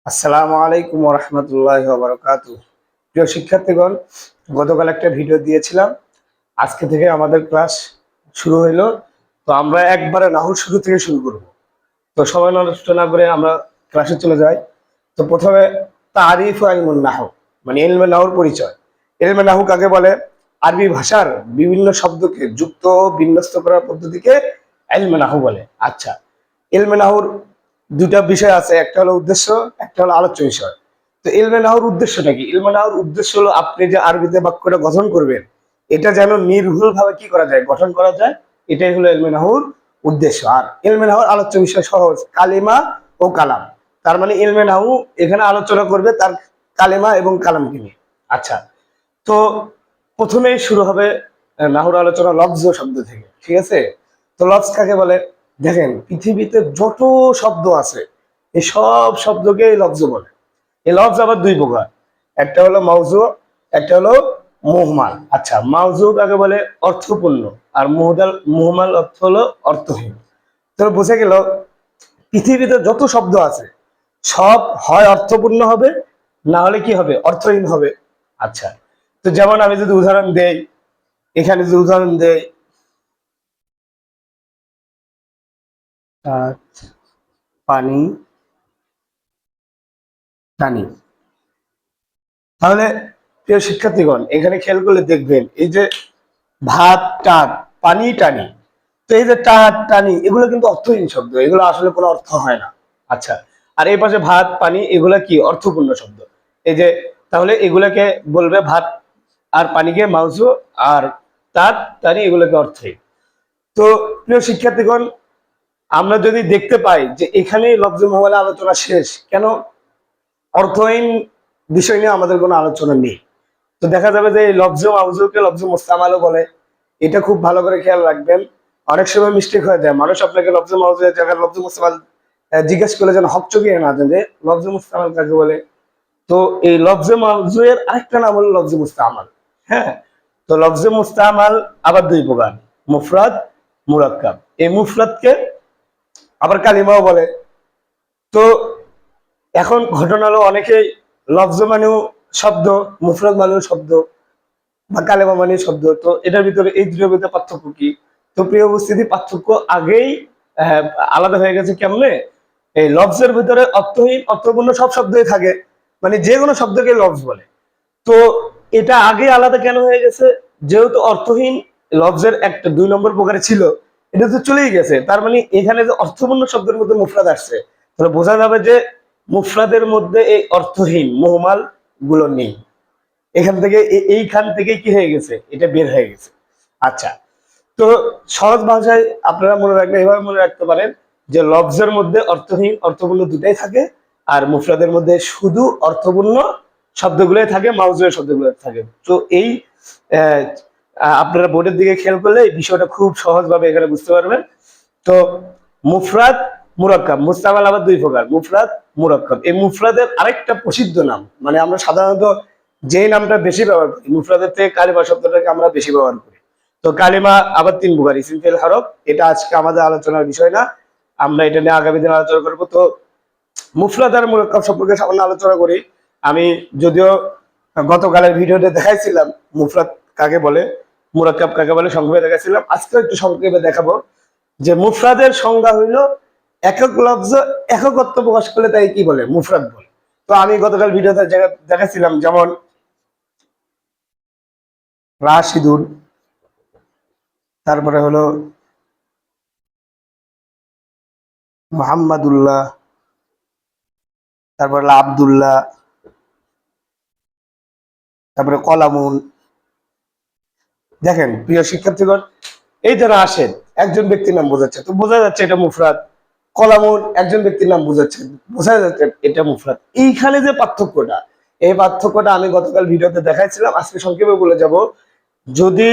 আসসালামু আলাইকুম ওয়া রাহমাতুল্লাহি ওয়া বারাকাতুহু। প্রিয় শিক্ষার্থীগণ, গতকাল একটা ভিডিও দিয়েছিলাম। আজকে থেকে আমাদের ক্লাস শুরু হইলো। তো আমরা একবারে নাহু শুরু থেকে শুরু করব। তো সময় নষ্ট না করে আমরা ক্লাসে চলে যাই। তো প্রথমে তারিফ ও ইলমুন নাহু, মানে ইলমে নাহুর পরিচয়। ইলমে নাহু কাকে বলে? আরবি ভাষার বিভিন্ন শব্দকে যুক্ত ও বিন্যস্ত করার পদ্ধতিকে ইলমে নাহু বলে। আচ্ছা, ইলমে নাহুর দুটা বিষয় আছে, একটা হলো উদ্দেশ্য, একটা হলো আলোচ্য বিষয়। তো ইলমে নাহুর উদ্দেশ্যটা কি? ইলমে নাহুর উদ্দেশ্য হলো আপনি যে আরবিতে বাক্যটা গঠন করবেন, এটা যেন নির্ভুল ভাবে কি করা যায়, গঠন করা যায়। এটাই হলো ইলমে নাহুর উদ্দেশ্য। আর ইলমে নাহুর আলোচ্য বিষয় সহজ, কালিমা ও কালাম। তার মানে ইলমে নাহু এখানে আলোচনা করবে তার কালিমা এবং কালামকে নিয়ে। আচ্ছা, তো প্রথমেই শুরু হবে নাহুর আলোচনা লফজ শব্দ থেকে, ঠিক আছে? তো লফজ কাকে বলে? দেখেন, পৃথিবীতে যত শব্দ আছে এই সব শব্দকে লফজ বলে। এই লফজ আবার দুই প্রকার, একটা হলো মাউজু, একটা হলো মুহমাল। আচ্ছা, মাউজু কাকে বলে? অর্থপূর্ণ। আর মুহমাল অর্থ হলো অর্থহীন। তো বুঝে গেল, পৃথিবীতে যত শব্দ আছে সব হয় অর্থপূর্ণ হবে, না হলে কি হবে? অর্থহীন হবে। আচ্ছা, তো যেমন আমি যদি উদাহরণ দেই, এখানে যদি উদাহরণ দেই, পানি টানি, তাহলে প্রিয় শিক্ষার্থীগণ এখানে খেয়াল করলে দেখবেন এই যে ভাত টান, পানি টানি, তো এই যে টান টানি এগুলো কিন্তু অর্থহীন শব্দ, এগুলো আসলে কোনো অর্থ হয় না। আচ্ছা, আর এই পাশে ভাত পানি এগুলা কি? অর্থপূর্ণ শব্দ। এই যে, তাহলে এগুলাকে বলবে ভাত আর পানিকে মাউজু, আর তার টানি এগুলোকে অর্থহীন। তো প্রিয় শিক্ষার্থীগণ, আমরা যদি দেখতে পাই যে এখানে লফজে মুহমালে আলোচনা শেষ, কেন? অর্থহীন বিষয় নিয়ে আমাদের কোনো আলোচনা নেই। তো দেখা যাবে যে এই লফজে মাউজুকে লফজে মুস্তামালও বলে। এটা খুব ভালো করে খেয়াল রাখবেন। অনেক সময় মিস্টেক হয়ে যায়, মানুষ আপনাকে লফজে মাউজুর জায়গায় লফজে মুস্তামাল জিজ্ঞেস করলে যেন হকচকিয়ে না দেন যে লফজে মুস্তামাল কাকে বলে। তো এই লফজে মাউজুয়ের আরেকটা নাম হলো লফজে মুস্তামাল। হ্যাঁ, তো লফজে মুস্তামাল আবার দুই প্রকার, মুফরাদ, মুরাক্কাব। এই মুফরাদকে আবার কালিমাও বলে। তো এখন ঘটনা হলো, অনেকেই লফজ মানেও শব্দ, মুফরাদ মানেও শব্দ, বা কালেমা মানে শব্দ। তো এটার ভিতরে এই দুটোর ভিতরে পার্থক্য কি? তো প্রিয় উপস্থিতি, পার্থক্য আগেই আহ, আলাদা হয়ে গেছে। কেমনে? এই লফজের ভিতরে অর্থহীন অর্থপূর্ণ সব শব্দই থাকে, মানে যে কোনো শব্দকে লফজ বলে। তো এটা আগে আলাদা কেন হয়ে গেছে? যেহেতু অর্থহীন লফজের একটা দুই নম্বর প্রকারে ছিল, এটা তো চলেই গেছে। তার মানে এখানে যে অর্থপূর্ণ শব্দের মধ্যে মুফরাদ আসছে, তাহলে বোঝা যাবে যে মুফরাদের মধ্যে এই অর্থহীন মুহমাল গুলো নেই। এখান থেকে এইখান থেকে কি হয়ে গেছে? এটা বের হয়ে গেছে। আচ্ছা, তো সহজ ভাষায় আপনারা মনে রাখবেন, এভাবে মনে রাখতে পারেন যে লফজের মধ্যে অর্থহীন অর্থপূর্ণ দুটাই থাকে, আর মুফরাদের মধ্যে শুধু অর্থপূর্ণ শব্দগুলোই থাকে, মাউজুয়ের শব্দগুলো থাকে। তো এই আহ, আপনারা বোর্ডের দিকে খেয়াল করলে এই বিষয়টা খুব সহজভাবে এখানে বুঝতে পারবেন। তো মুফরাদ, মুরাক্কাব। মুস্তামাল আবার দুই প্রকার, মুফরাদ, মুরাক্কাব। এই মুফরাদের আরেকটা প্রসিদ্ধ নাম, মানে আমরা সাধারণত যে নামটা বেশি ব্যবহার করি, মুফরাদের থেকে কালিমা শব্দটাকে আমরা বেশি ব্যবহার করি। তো কালিমা আবার তিন প্রকার, ইসিম ফেল হরফ। এটা আজকে আমাদের আলোচনার বিষয় না, আমরা এটা নিয়ে আগামী দিন আলোচনা করবো। তো মুফরাদ আর মুরাক্কাব সম্পর্কে সামান্য আলোচনা করি। আমি যদিও গতকালের ভিডিওতে দেখাইছিলাম মুফরাদ কাকে বলে, মুরাক্কাব কাকে বলে, সংক্ষেপে দেখাইছিলাম। আজকে একটু সংক্ষেপে দেখাবো যে মুফরাদের সংজ্ঞা হইল একক লফজ এককত্ব প্রকাশ করলে তাই কি বলে? মুফরাদ বলে। তো আমি গতকাল ভিডিওতে দেখাচ্ছিলাম, যেমন রাশিদুন, তারপরে হলো মোহাম্মদুল্লাহ, তারপরে হলো আবদুল্লাহ, তারপরে কলামুন। দেখেন প্রিয় শিক্ষার্থীগণ, এই যে রাশেদ একজন ব্যক্তির নাম বোঝাচ্ছে, তো বোঝা যাচ্ছে এটা মুফরাদ। কলামুন একজন ব্যক্তির নাম বোঝাচ্ছে, বোঝা যাচ্ছে এটা মুফরাদ। এইখানে যে পার্থক্যটা, এই পার্থক্যটা আমি গতকাল ভিডিওতে দেখাইছিলাম, আজকে সংক্ষেপে বলে যাব। যদি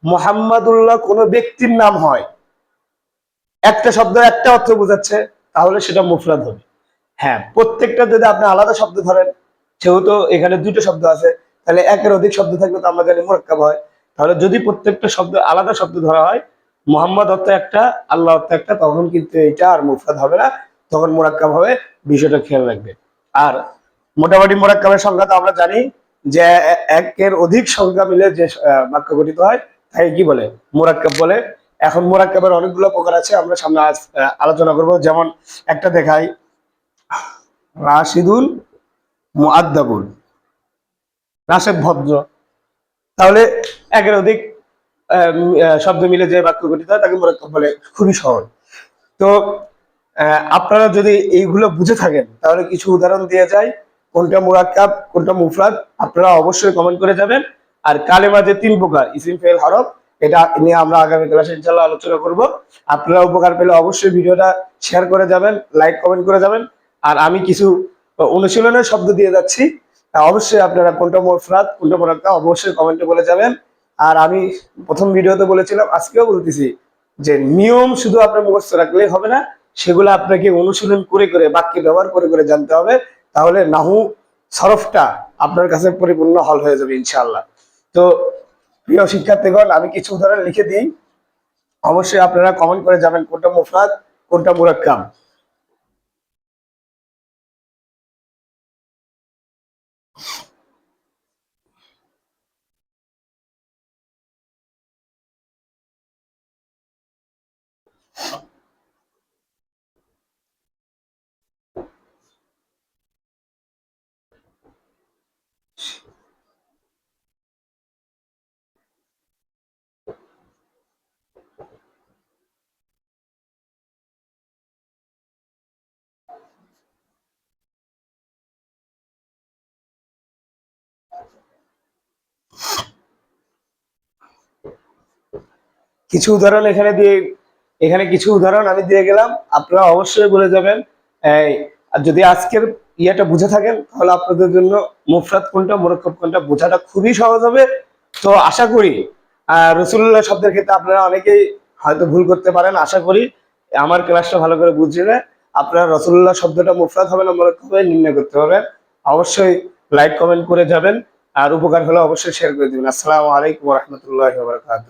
মোহাম্মদুল্লাহ কোনো ব্যক্তির নাম হয়, একটা শব্দ একটা অর্থ বোঝাচ্ছে, তাহলে সেটা মুফরাদ হবে। হ্যাঁ, প্রত্যেকটা যদি আপনি আলাদা শব্দ ধরেন, যেহেতু এখানে দুইটা শব্দ আছে, তাহলে একের অধিক শব্দ থাকলে তো আমরা জানি মুরাক্কাব হয়। তাহলে যদি প্রত্যেকটা শব্দ আলাদা শব্দ ধরা হয়, মোহাম্মদ অর্থ একটা, আল্লাহ অর্থ একটা, তখন কিন্তু এটা আর মুফরাদ হবে না, তখন মুরাক্কাব হবে। বিষয়টা খেয়াল রাখবে। আর মোটামুটি মোরাক্কাবের সংখ্যা তো আমরা জানি যে একের অধিক সংখ্যা মিলে যে বাক্য গঠিত হয় তাকে কি বলে, মোরাক্কাব বলে। এখন মোরাক্কাবের অনেকগুলো প্রকার আছে, আমরা সামনে আজ আলোচনা করব। যেমন একটা দেখাই, রাশিদুল মুআদ্দাবুল, রাশেদ ভদ্র। তাহলে একের অধিক শব্দ মিলে যে বাক্য গঠিত হয় তাকে মোরাক্কাব বলে, খুবই সহজ। তো আপনারা যদি এইগুলো বুঝে থাকেন তাহলে কিছু উদাহরণ দিয়ে যায়, কোনটা মুরাক্কাব কোনটা মুফরাদ, আপনারা অবশ্যই কমেন্ট করে যাবেন। আর কালেমা যে তিন প্রকার, ইসিম ফেল হরফ, এটা নিয়ে আমরা আগামী ক্লাসে ইনশাআল্লাহ আলোচনা করব। আপনারা উপকার পেলে অবশ্যই ভিডিওটা শেয়ার করে যাবেন, লাইক কমেন্ট করে যাবেন। আর আমি কিছু অনুশীলনের শব্দ দিয়ে যাচ্ছি, অবশ্যই আপনারা কোনটা মুফরাদ কোনটা মুরাক্কাব অবশ্যই কমেন্টে বলে যাবেন। আর আমি প্রথম ভিডিওতে বলেছিলাম, আজকেও বলতেছি, যে নিয়ম শুধু আপনার মুখস্থ রাখলেই হবে না, সেগুলো আপনাকে অনুশীলন করে করে বাক্যে ব্যবহার করে করে জানতে হবে। তাহলে নাহু সরফটা আপনার কাছে পরিপূর্ণ হল হয়ে যাবে ইনশাআল্লাহ। তো প্রিয় শিক্ষার্থীগণ, আমি কিছু উদাহরণ লিখে দিই, অবশ্যই আপনারা কমেন্ট করে যাবেন কোনটা মুফরাদ কোনটা মুরাক্কাব। কিছু উদাহরণ এখানে কিছু উদাহরণ আমি দিয়ে গেলাম, আপনারা অবশ্যই বলে যাবেন। আর যদি আজকের ইয়েটা বুঝে থাকেন তাহলে আপনাদের জন্য মুফরাদ কোনটা মুরাক্কাব কোনটা বোঝাটা খুবই সহজ হবে। তো আশা করি রসুল্লাহ শব্দের ক্ষেত্রে আপনারা অনেকেই হয়তো ভুল করতে পারেন, আশা করি আমার ক্লাসটা ভালো করে বুঝলে আপনারা রসুল্লাহ শব্দটা মুফরাদ হবে না মুরাক্কাব হবে নির্ণয় করতে পারবেন। অবশ্যই লাইক কমেন্ট করে যাবেন, আর উপকার হলে অবশ্যই শেয়ার করে দিবেন। আসসালামু আলাইকুম ওয়া রাহমাতুল্লাহি ওয়া বারাকাতুহু।